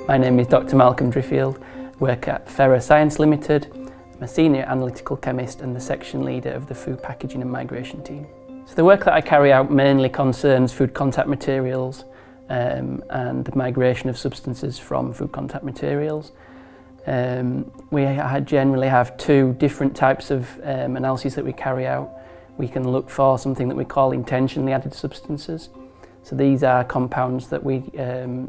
My name is Dr. Malcolm Driffield, work at Fera Science Limited. I'm a senior analytical chemist and the section leader of the food packaging and migration team. So the work that I carry out mainly concerns food contact materials and the migration of substances from food contact materials. We generally have two different types of analyses that we carry out. We can look for something that we call intentionally added substances. So these are compounds that we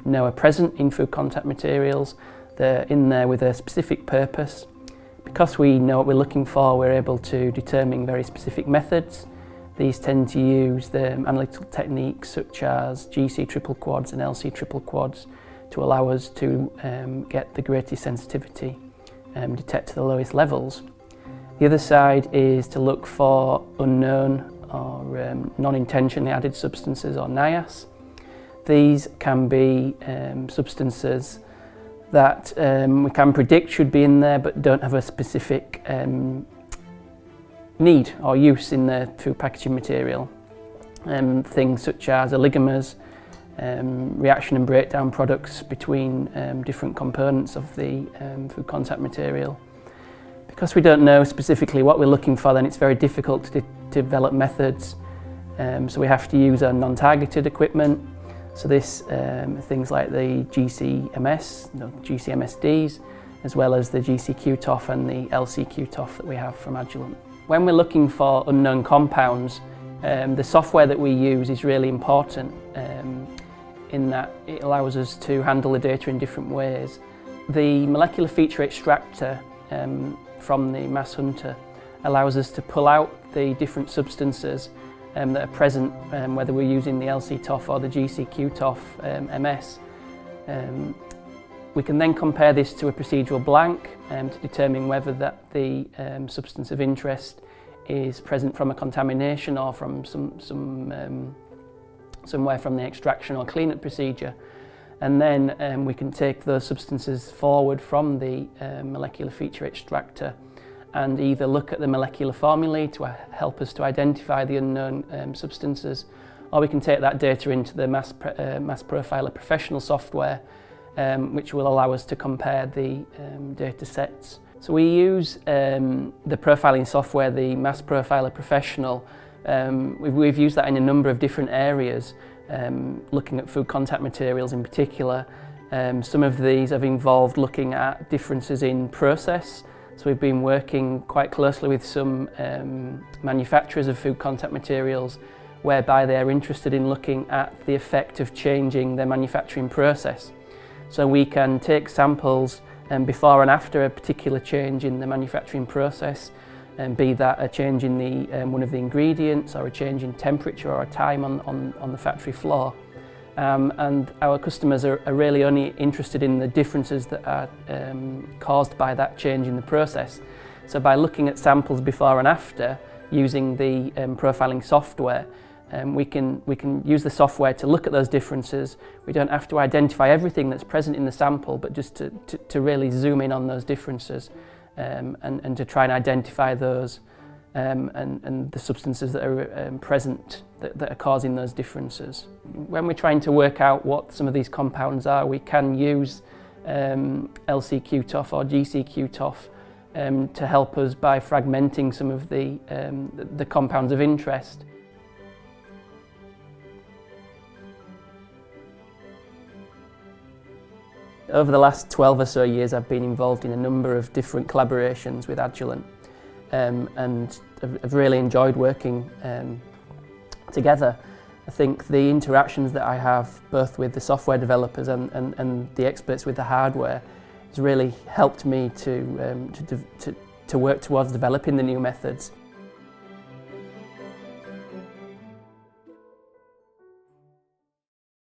know are present in food contact materials. They're in there with a specific purpose. Because we know what we're looking for, we're able to determine very specific methods. These tend to use the analytical techniques such as GC triple quads and LC triple quads to allow us to get the greatest sensitivity, detect to the lowest levels. The other side is to look for unknown or non-intentionally added substances, or NIAS. These can be substances that we can predict should be in there but don't have a specific need or use in the food packaging material. Things such as oligomers, reaction and breakdown products between different components of the food contact material. Because we don't know specifically what we're looking for, then it's very difficult to develop methods. So we have to use our non-targeted equipment. So this things like the GCMSDs, as well as the GCQTOF and the LCQTOF that we have from Agilent. When we're looking for unknown compounds, the software that we use is really important in that it allows us to handle the data in different ways. The molecular feature extractor from the mass hunter allows us to pull out the different substances that are present, whether we're using the LCTOF or the GCQTOF MS. We can then compare this to a procedural blank to determine whether the substance of interest is present from a contamination or from somewhere from the extraction or cleanup procedure. And then we can take those substances forward from the molecular feature extractor and either look at the molecular formulae to help us to identify the unknown substances, or we can take that data into the mass profiler professional software, which will allow us to compare the data sets. So we use the profiling software, the Mass Profiler Professional. We've used that in a number of different areas, looking at food contact materials in particular. Some of these have involved looking at differences in process. So we've been working quite closely with some manufacturers of food contact materials, whereby they're interested in looking at the effect of changing their manufacturing process. So we can take samples before and after a particular change in the manufacturing process, be that a change in the one of the ingredients, or a change in temperature or a time on the factory floor. And our customers are really only interested in the differences that are caused by that change in the process. So by looking at samples before and after, using the profiling software, we can use the software to look at those differences. We don't have to identify everything that's present in the sample, but just to really zoom in on those differences and to try and identify those and the substances that are present that are causing those differences. When we're trying to work out what some of these compounds are, we can use LCQTOF or GCQTOF to help us by fragmenting some of the compounds of interest. Over the last 12 or so years, I've been involved in a number of different collaborations with Agilent, and I've really enjoyed working together. I think the interactions that I have both with the software developers and the experts with the hardware has really helped me to work towards developing the new methods.